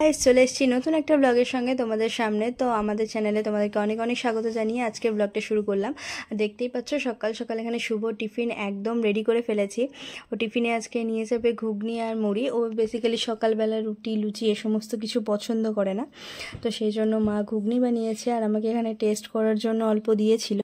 Guys চলে এসেছি নতুন একটা ব্লগের সঙ্গে তোমাদের সামনে। তো আমাদের চ্যানেলে তোমাদেরকে অনেক অনেক স্বাগত জানিয়ে আজকে ব্লগটা শুরু করলাম। দেখতেই পাচ্ছ সকাল সকাল এখানে শুভ টিফিন একদম রেডি করে ফেলেছি। ও টিফিনে আজকে নিয়ে যাবে ঘুগনি আর মুড়ি। ও বেসিক্যালি সকালবেলা রুটি লুচি এ সমস্ত কিছু পছন্দ করে না, তো সেই জন্য মা ঘুগনি বানিয়েছে আর আমাকে এখানে টেস্ট করার জন্য অল্প দিয়েছিল।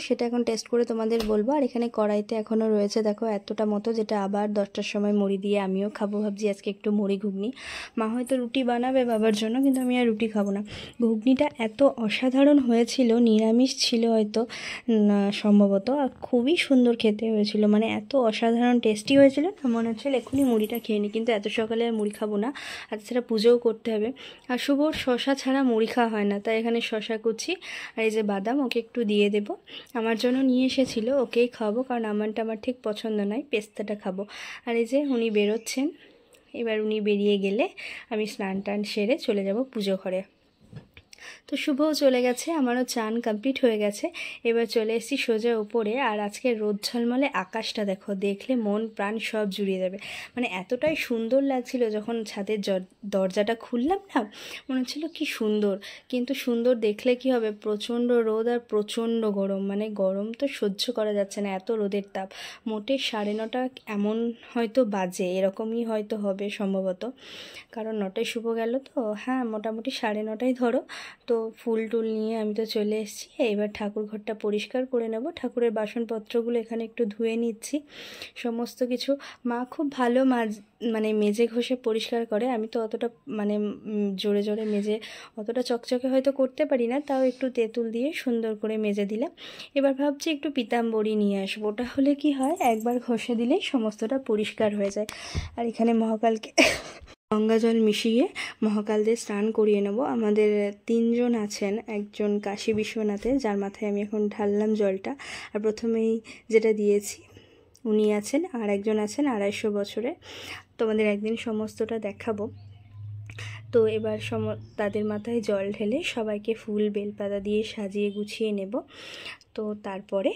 সেটা এখন টেস্ট করে তোমাদের বলবো। আর এখানে কড়াইতে এখনও রয়েছে দেখো এতটা মতো, যেটা আবার 10টার সময় মুড়ি দিয়ে আমিও খাবো ভাবছি আজকে একটু মুড়ি ঘুগনি। মা হয়তো রুটি বানাবে বাবার জন্য, কিন্তু আমি আর রুটি খাবো না। ঘুগনিটা এত অসাধারণ হয়েছিল, নিরামিষ ছিল হয়তো সম্ভবত, আর খুবই সুন্দর খেতে হয়েছিল, মানে এত অসাধারণ টেস্টি হয়েছিল না, মনে হচ্ছিল এক্ষুনি মুড়িটা খেয়ে নিই। কিন্তু এত সকালে আর মুড়ি খাবো না, আর সেটা পুজোও করতে হবে। আর শুভর শশা ছাড়া মুড়ি খাওয়া হয় না, তাই এখানে শশা কুচি আর এই যে বাদাম ওকে একটু দিয়ে দেব। আমার জন্য নিয়ে এসেছিল, ওকেই খাওয়াবো, কারণ আমারটা আমার ঠিক পছন্দ নয়, পেস্তাটা খাবো। আর এই যে উনি বেরোচ্ছেন, এবার উনি বেরিয়ে গেলে আমি স্নান টান সেরে চলে যাব পুজো ঘরে। তো শুভও চলে গেছে, আমারও চান কমপ্লিট হয়ে গেছে। এবার চলে এসেছি সোজা উপরে। আর আজকে রোদ ঝলমলে আকাশটা দেখো, দেখলে মন প্রাণ সব জুড়িয়ে যাবে। মানে এতটাই সুন্দর লাগছিল যখন ছাদের দরজাটা খুললাম না, মনে হচ্ছিল কি সুন্দর। কিন্তু সুন্দর দেখলে কি হবে, প্রচণ্ড রোদ আর প্রচণ্ড গরম, মানে গরম তো সহ্য করা যাচ্ছে না, এত রোদের তাপ। মোটে 9:30 এমন হয়তো বাজে, এরকমই হয়তো হবে সম্ভবত, কারণ 9টায় শুভ গেল। তো হ্যাঁ, মোটামুটি 9:30 ধরো। তো ফুল টুল নিয়ে আমি তো চলে এসেছি। এবার ঠাকুর ঘরটা পরিষ্কার করে নেব, ঠাকুরের বাসনপত্রগুলো এখানে একটু ধুয়ে নিচ্ছি সমস্ত কিছু। মা খুব ভালো মানে মেজে ঘষে পরিষ্কার করে। আমি তো অতটা মানে জোরে জোরে মেজে অতটা চকচকে হয়তো করতে পারি না, তাও একটু তেঁতুল দিয়ে সুন্দর করে মেজে দিলাম। এবার ভাবছি একটু পিতাম্বরী নিয়ে আসবো, ওটা হলে কি হয় একবার ঘষে দিলেই সমস্তটা পরিষ্কার হয়ে যায়। আর এখানে মহাকালকে গঙ্গা জল মিশিয়ে মহাকালদের স্নান করিয়ে নেব। আমাদের 3জন আছেন, একজন কাশী বিশ্বনাথে, যার মাথায় আমি এখন ঢাললাম জলটা। আর প্রথমেই যেটা দিয়েছি উনি আছেন, আর একজন আছেন 250 বছরে। তোমাদের একদিন সমস্তটা দেখাবো। তো এবার তাদের মাথায় জল ঢেলে সবাইকে ফুল বেলপাতা দিয়ে সাজিয়ে গুছিয়ে নেব। তো তারপরে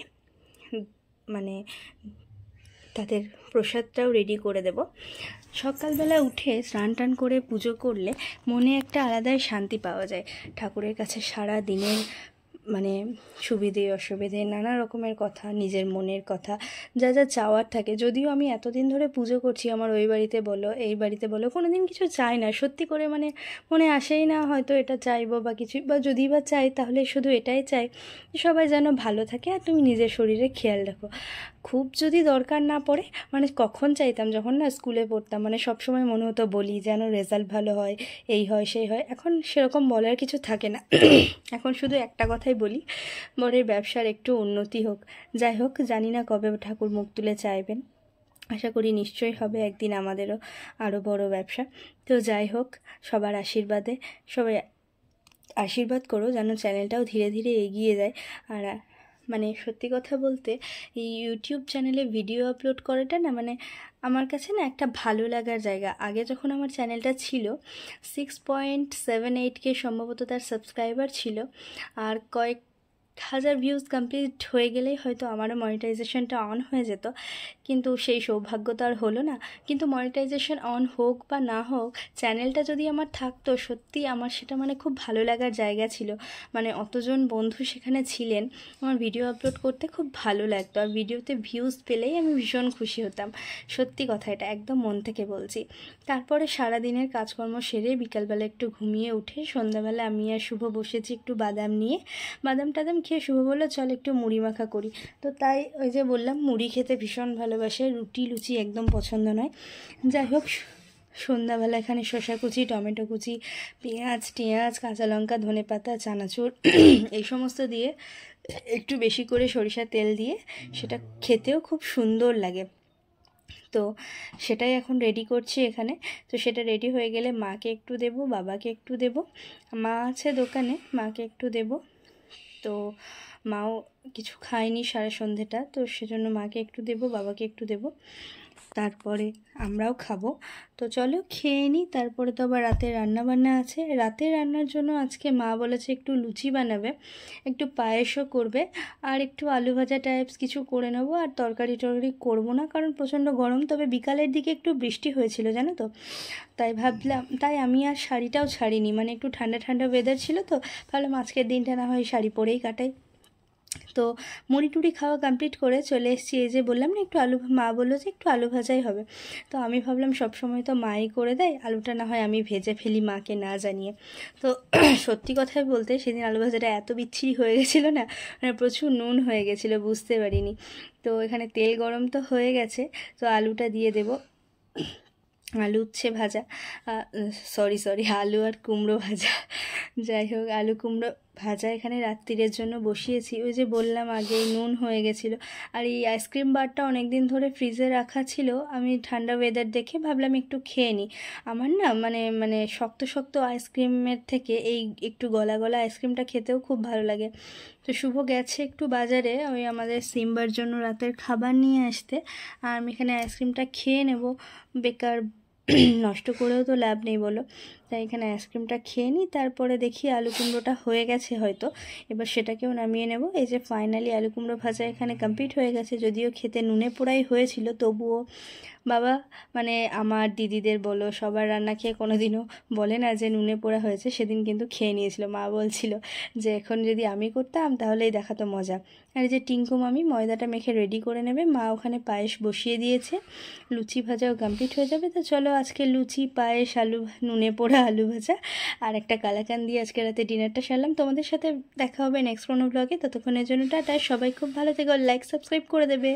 মানে তাদের প্রসাদটাও রেডি করে দেব। সকালবেলা উঠে স্নান টান করে পুজো করলে মনে একটা আলাদাই শান্তি পাওয়া যায়। ঠাকুরের কাছে সারা দিনের মানে সুবিধে অসুবিধে নানা রকমের কথা, নিজের মনের কথা, যা যা চাওয়ার থাকে। যদিও আমি এতদিন ধরে পুজো করছি, আমার ওই বাড়িতে বলো এই বাড়িতে বলো, কোনো দিন কিছু চাই না সত্যি করে, মানে মনে আসেই না হয়তো এটা চাইবো বা কিছু, বা যদি বা চাই তাহলে শুধু এটাই চাই সবাই যেন ভালো থাকে আর তুমি নিজের শরীরে খেয়াল রাখো। খুব যদি দরকার না পড়ে, মানে কখন চাইতাম যখন না স্কুলে পড়তাম, মানে সব সময় মনে হতো বলি যেন রেজাল্ট ভালো হয়, এই হয় সেই হয়। এখন সেরকম বলার কিছু থাকে না, এখন শুধু একটা কথাই বলি, বরের ব্যবসার একটু উন্নতি হোক। যাই হোক, জানি না কবে ঠাকুর মুখ তুলে চাইবেন, আশা করি নিশ্চয়ই হবে একদিন আমাদেরও আরও বড় ব্যবসা। তো যাই হোক, সবার আশীর্বাদে সবাই আশীর্বাদ করো যেন চ্যানেলটাও ধীরে ধীরে এগিয়ে যায়। আর মানে সত্যি কথা বলতে এই ইউটিউব চ্যানেলে ভিডিও আপলোড করাটা না, মানে আমার কাছে না একটা ভালো লাগার জায়গা। আগে যখন আমার চ্যানেলটা ছিল 6.78K সম্ভবত তার সাবস্ক্রাইবার ছিল, আর কয়েক হাজার ভিউজ কমপ্লিট হয়ে গেলেই হয়তো আমারও মনিটাইজেশনটা অন হয়ে যেত, কিন্তু সেই সৌভাগ্য তো আর হলো না। কিন্তু মনিটাইজেশন অন হোক বা না হোক, চ্যানেলটা যদি আমার থাকতো, সত্যি আমার সেটা মানে খুব ভালো লাগার জায়গা ছিল। মানে অতজন বন্ধু সেখানে ছিলেন, আমার ভিডিও আপলোড করতে খুব ভালো লাগতো, আর ভিডিওতে ভিউজ পেলেই আমি ভীষণ খুশি হতাম। সত্যি কথা, এটা একদম মন থেকে বলছি। তারপরে সারাদিনের কাজকর্ম সেরে বিকালবেলা একটু ঘুমিয়ে উঠে সন্ধ্যাবেলা আমি আর শুভ বসেছি একটু বাদাম নিয়ে। বাদাম টাদাম খেয়ে শুভ বললো চল একটু মুড়ি মাখা করি। তো তাই ওই যে বললাম, মুড়ি খেতে ভীষণ ভালোবাসে, রুটি লুচি একদম পছন্দ নয়। যাই হোক, সন্ধ্যাবেলা এখানে শসা কুচি, টমেটো কুচি, পেঁয়াজ কাঁচা লঙ্কা ধনেপাতা চানাচুর এই সমস্ত দিয়ে একটু বেশি করে সরিষার তেল দিয়ে সেটা খেতেও খুব সুন্দর লাগে। তো সেটাই এখন রেডি করছি এখানে। তো সেটা রেডি হয়ে গেলে মাকে একটু দেব, বাবাকে একটু দেব, মা আছে দোকানে, মাকে একটু দেব। তো মাও কিছু খায়নি সারা সন্ধেটা, তো সেজন্য মাকে একটু দেব, বাবাকে একটু দেব। তারপরে আমরাও খাবো। তো চলো খেয়ে নিই, তারপরে তো আবার রাতে রান্না বান্না আছে। রাতে রান্নার জন্য আজকে মা বলেছে একটু লুচি বানাবে, একটু পায়েসও করবে, আর একটু আলু ভাজা টাইপস কিছু করে নেবো। আর তরকারি টরকারি করবো না, কারণ প্রচণ্ড গরম। তবে বিকালের দিকে একটু বৃষ্টি হয়েছিল জানো তো, তাই ভাবলাম, তাই আমি আর শাড়িটাও ছাড়িনি, মানে একটু ঠান্ডা ঠান্ডা ওয়েদার ছিল তো ভাবলাম আজকের দিনটা না হয় শাড়ি পরেই কাটাই। তো মুড়ি টুড়ি খাওয়া কমপ্লিট করে চলে এসেছি। এই যে বললাম না একটু আলু, মা বললো যে একটু আলু ভাজাই হবে। তো আমি ভাবলাম সব সময় তো মাই করে দেয়, আলুটা না হয় আমি ভেজে ফেলি মাকে না জানিয়ে। তো সত্যি কথাই বলতে সেদিন আলু ভাজাটা এত বিচ্ছিরি হয়ে গেছিলো না, মানে প্রচুর নুন হয়ে গেছিলো, বুঝতে পারিনি। তো এখানে তেল গরম তো হয়ে গেছে, তো আলুটা দিয়ে দেবো। আলু উচ্ছে ভাজা, সরি আলু আর কুমড়ো ভাজা, যাই হোক আলু কুমড়ো ভাজা এখানে রাত্রিরের জন্য বসিয়েছি। ওই যে বললাম আগেই নুন হয়ে গেছিলো। আর এই আইসক্রিম বারটা অনেক দিন ধরে ফ্রিজে রাখা ছিল, আমি ঠান্ডা ওয়েদার দেখে ভাবলাম একটু খেয়ে নিই। আমার না মানে মানে শক্ত শক্ত আইসক্রিমের থেকে এই একটু গলা গলা আইসক্রিমটা খেতেও খুব ভালো লাগে। তো শুভ গেছে একটু বাজারে ওই আমাদের সিম্বার জন্য রাতের খাবার নিয়ে আসতে, আর আমি এখানে আইসক্রিমটা খেয়ে নেব, বেকার নষ্ট করেও তো লাভ নেই বলো। তাই এখানে আইসক্রিমটা খেয়ে নিই, তারপরে দেখি আলু কুমড়োটা হয়ে গেছে হয়তো, এবার সেটাকেও নামিয়ে নেব। এই যে ফাইনালি আলু কুমড়ো ভাজা এখানে কমপ্লিট হয়ে গেছে, যদিও খেতে নুনে পোড়াই হয়েছিল, তবুও বাবা মানে আমার দিদিদের বলো সবার রান্না খেয়ে কোনো দিনও বলে না যে নুনে পোড়া হয়েছে। সেদিন কিন্তু খেয়ে নিয়েছিল, মা বলছিল যে এখন যদি আমি করতাম তাহলেই দেখাতো মজা। আর এই যে টিঙ্কু মামি ময়দাটা মেখে রেডি করে নেবে, মা ওখানে পায়েস বসিয়ে দিয়েছে, লুচি ভাজাও কমপ্লিট হয়ে যাবে। তো চলো আজকে লুচি পায়েস আলু নুনে পোড়া আলু ভাজা আর একটা কালাকান দিয়ে আজকে রাতে ডিনারটা সারলাম। তোমাদের সাথে দেখা হবে নেক্সট কোনো ব্লগে, ততক্ষণের জন্য টাটা। সবাই খুব ভালো থেকো, লাইক সাবস্ক্রাইব করে দেবে।